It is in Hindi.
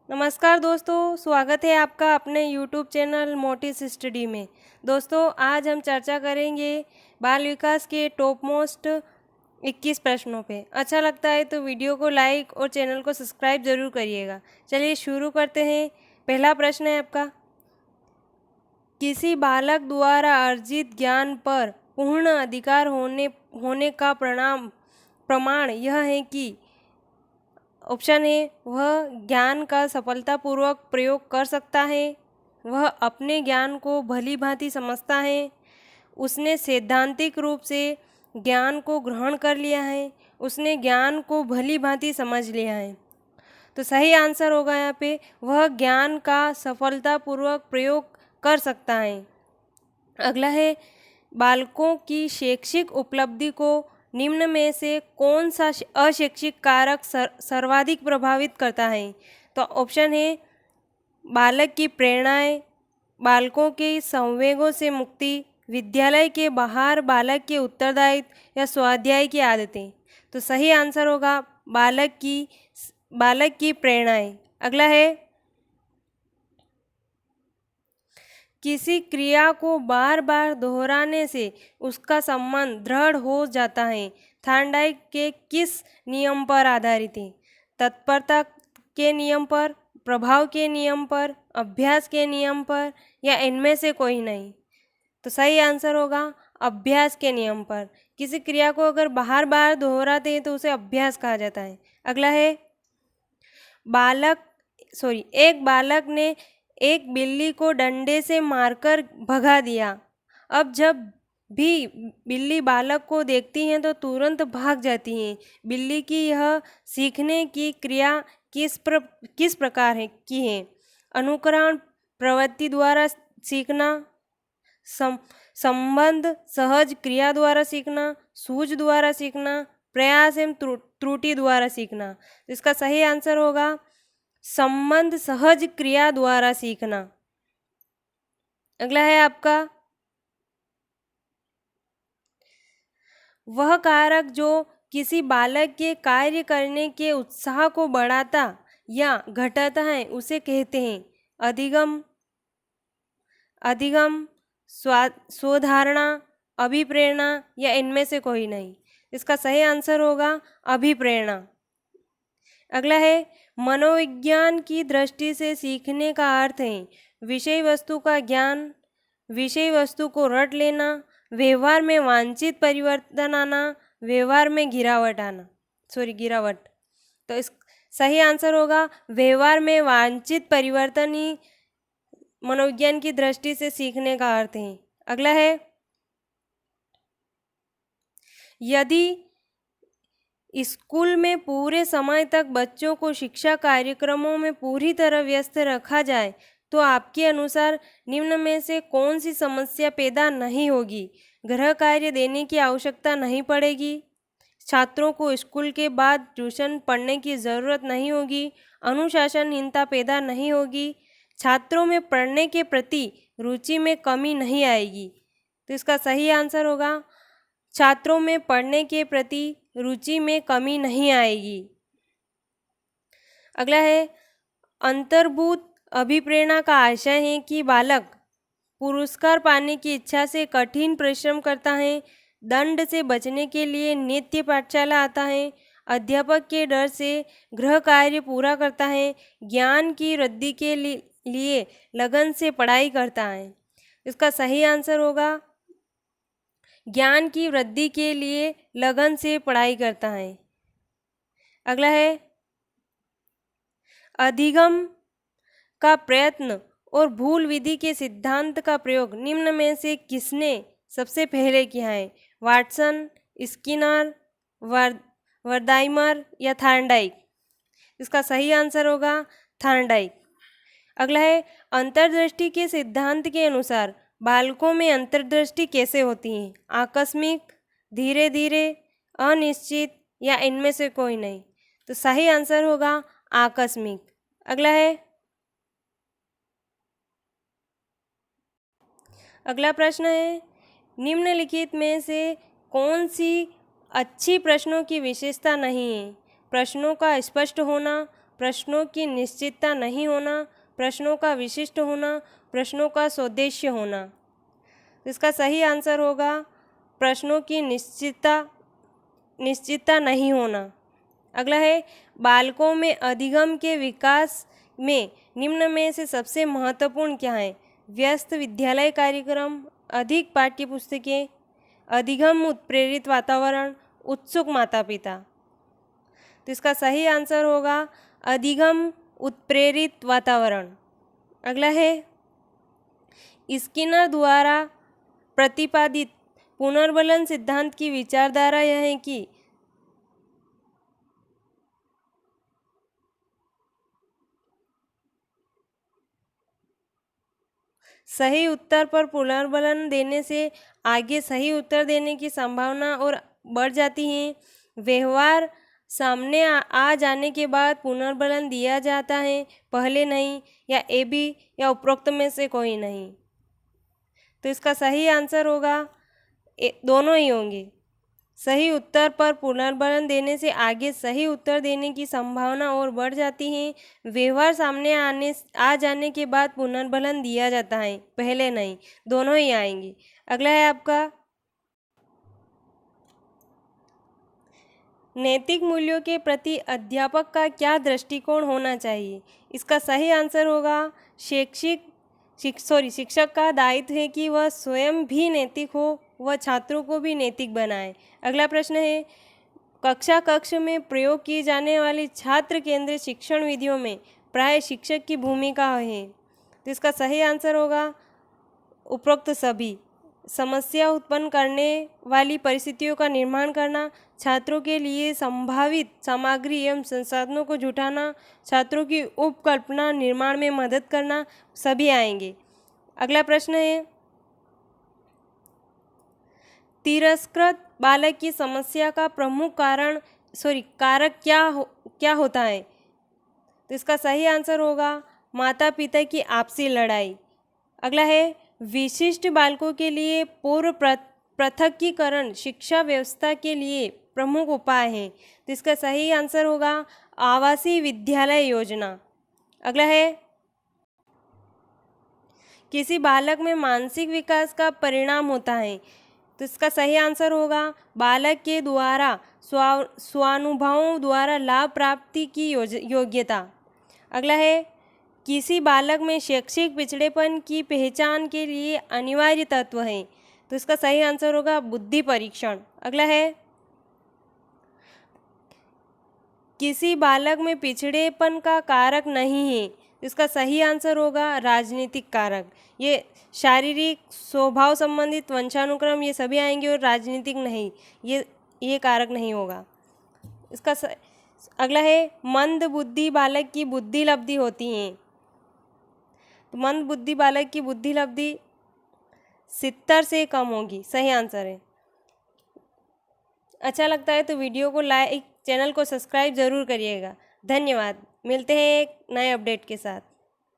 नमस्कार दोस्तों, स्वागत है आपका अपने YouTube चैनल मोटिस स्टडी में। दोस्तों, आज हम चर्चा करेंगे बाल विकास के टॉप मोस्ट 21 प्रश्नों पे। अच्छा लगता है तो वीडियो को लाइक और चैनल को सब्सक्राइब ज़रूर करिएगा। चलिए शुरू करते हैं। पहला प्रश्न है आपका, किसी बालक द्वारा अर्जित ज्ञान पर पूर्ण अधिकार होने का प्रमाण यह है कि ऑप्शन है, वह ज्ञान का सफलतापूर्वक प्रयोग कर सकता है, वह अपने ज्ञान को भली भांति समझता है, उसने सैद्धांतिक रूप से ज्ञान को ग्रहण कर लिया है, उसने ज्ञान को भली भांति समझ लिया है। तो सही आंसर होगा यहाँ पे, वह ज्ञान का सफलतापूर्वक प्रयोग कर सकता है। अगला है, बालकों की शैक्षिक उपलब्धि को निम्न में से कौन सा अशैक्षिक कारक सर्वाधिक प्रभावित करता है? तो ऑप्शन है, बालक की प्रेरणाएं, बालकों के संवेगों से मुक्ति, विद्यालय के बाहर बालक के उत्तरदायित्व या स्वाध्याय की आदतें। तो सही आंसर होगा बालक की प्रेरणाएं। अगला है, किसी क्रिया को बार बार दोहराने से उसका संबंध दृढ़ हो जाता है, थार्नडाइक के किस नियम पर आधारित है? तत्परता के नियम पर, प्रभाव के नियम पर, अभ्यास के नियम पर, या इनमें से कोई नहीं? तो सही आंसर होगा अभ्यास के नियम पर। किसी क्रिया को अगर बार बार दोहराते हैं तो उसे अभ्यास कहा जाता है। अगला है, एक बालक ने एक बिल्ली को डंडे से मारकर भगा दिया। अब जब भी बिल्ली बालक को देखती हैं तो तुरंत भाग जाती हैं। बिल्ली की यह सीखने की क्रिया किस प्रकार की है? अनुकरण, प्रवृत्ति द्वारा सीखना, संबंध, सहज क्रिया द्वारा सीखना, सूझ द्वारा सीखना, प्रयास एवं त्रुटि द्वारा सीखना। इसका सही आंसर होगा संबंध सहज क्रिया द्वारा सीखना। अगला है आपका, वह कारक जो किसी बालक के कार्य करने के उत्साह को बढ़ाता या घटाता है उसे कहते हैं अधिगम, स्वधारणा, अभिप्रेरणा, या इनमें से कोई नहीं? इसका सही आंसर होगा अभिप्रेरणा। अगला है, मनोविज्ञान की दृष्टि से सीखने का अर्थ है विषय वस्तु का ज्ञान, विषय वस्तु को रट लेना, व्यवहार में वांछित परिवर्तन आना, व्यवहार में गिरावट। तो इस सही आंसर होगा व्यवहार में वांछित परिवर्तन ही मनोविज्ञान की दृष्टि से सीखने का अर्थ है। अगला है, यदि स्कूल में पूरे समय तक बच्चों को शिक्षा कार्यक्रमों में पूरी तरह व्यस्त रखा जाए तो आपके अनुसार निम्न में से कौन सी समस्या पैदा नहीं होगी? गृह कार्य देने की आवश्यकता नहीं पड़ेगी, छात्रों को स्कूल के बाद ट्यूशन पढ़ने की ज़रूरत नहीं होगी, अनुशासनहीनता पैदा नहीं होगी, छात्रों में पढ़ने के प्रति रुचि में कमी नहीं आएगी। तो इसका सही आंसर होगा छात्रों में पढ़ने के प्रति रुचि में कमी नहीं आएगी। अगला है, अंतर्भूत अभिप्रेरणा का आशय है कि बालक पुरस्कार पाने की इच्छा से कठिन परिश्रम करता है, दंड से बचने के लिए नित्य पाठशाला आता है, अध्यापक के डर से गृह कार्य पूरा करता है, ज्ञान की वृद्धि के लिए लगन से पढ़ाई करता है। इसका सही आंसर होगा ज्ञान की वृद्धि के लिए लगन से पढ़ाई करता है। अगला है, अधिगम का प्रयत्न और भूल विधि के सिद्धांत का प्रयोग निम्न में से किसने सबसे पहले किया है? वाटसन, स्किनर, वर्दाइमर, या थार्नडाइक? इसका सही आंसर होगा थार्नडाइक। अगला है, अंतर्दृष्टि के सिद्धांत के अनुसार बालकों में अंतर्दृष्टि कैसे होती है? आकस्मिक, धीरे धीरे, अनिश्चित, या इनमें से कोई नहीं? तो सही आंसर होगा आकस्मिक। अगला है, अगला प्रश्न है, निम्नलिखित में से कौन सी अच्छी प्रश्नों की विशेषता नहीं है? प्रश्नों का स्पष्ट होना, प्रश्नों की निश्चितता नहीं होना, प्रश्नों का विशिष्ट होना, प्रश्नों का स्वदेश्य होना। इसका सही आंसर होगा प्रश्नों की निश्चितता नहीं होना। अगला है, बालकों में अधिगम के विकास में निम्न में से सबसे महत्वपूर्ण क्या है? व्यस्त विद्यालय कार्यक्रम, अधिक पाठ्य पुस्तकें, अधिगम उत्प्रेरित वातावरण, उत्सुक माता पिता। तो इसका सही आंसर होगा अधिगम उत्प्रेरित वातावरण। अगला है, स्किनर द्वारा प्रतिपादित पुनर्बलन सिद्धांत की विचारधारा यह है कि सही उत्तर पर पुनर्बलन देने से आगे सही उत्तर देने की संभावना और बढ़ जाती है। व्यवहार सामने आ जाने के बाद पुनर्बलन दिया जाता है, पहले नहीं, या ए बी या उपरोक्त में से कोई नहीं। तो इसका सही आंसर होगा दोनों ही होंगे। सही उत्तर पर पुनर्बलन देने से आगे सही उत्तर देने की संभावना और बढ़ जाती है। व्यवहार सामने आ जाने के बाद पुनर्बलन दिया जाता है, पहले नहीं, दोनों ही आएंगे। अगला है आपका, नैतिक मूल्यों के प्रति अध्यापक का क्या दृष्टिकोण होना चाहिए? इसका सही आंसर होगा शिक्षक का दायित्व है कि वह स्वयं भी नैतिक हो, वह छात्रों को भी नैतिक बनाए। अगला प्रश्न है, कक्ष में प्रयोग की जाने वाली छात्र केंद्रित शिक्षण विधियों में प्राय शिक्षक की भूमिका है। तो इसका सही आंसर होगा उपरोक्त सभी। समस्या उत्पन्न करने वाली परिस्थितियों का निर्माण करना, छात्रों के लिए संभावित सामग्री एवं संसाधनों को जुटाना, छात्रों की उपकल्पना निर्माण में मदद करना, सभी आएंगे। अगला प्रश्न है, तिरस्कृत बालक की समस्या का प्रमुख कारक क्या होता है? तो इसका सही आंसर होगा माता पिता की आपसी लड़ाई। अगला है, विशिष्ट बालकों के लिए पूर्व पृथकीकरण शिक्षा व्यवस्था के लिए प्रमुख उपाय है। तो इसका सही आंसर होगा आवासीय विद्यालय योजना। अगला है, किसी बालक में मानसिक विकास का परिणाम होता है। तो इसका सही आंसर होगा बालक के द्वारा स्वानुभवों द्वारा लाभ प्राप्ति की योग्यता। अगला है, किसी बालक में शैक्षिक पिछड़ेपन की पहचान के लिए अनिवार्य तत्व है। तो इसका सही आंसर होगा बुद्धि परीक्षण। अगला है, किसी बालक में पिछड़ेपन का कारक नहीं है। इसका सही आंसर होगा राजनीतिक कारक। ये शारीरिक, स्वभाव संबंधित, वंशानुक्रम, ये सभी आएंगे और राजनीतिक नहीं, ये कारक नहीं होगा। अगला है, मंद बुद्धि बालक की बुद्धि लब्धि होती है। तो मंद बुद्धि बालक की बुद्धि लब्धि 70 से कम होगी, सही आंसर है। अच्छा लगता है तो वीडियो को लाइक, चैनल को सब्सक्राइब ज़रूर करिएगा। धन्यवाद। मिलते हैं एक नए अपडेट के साथ।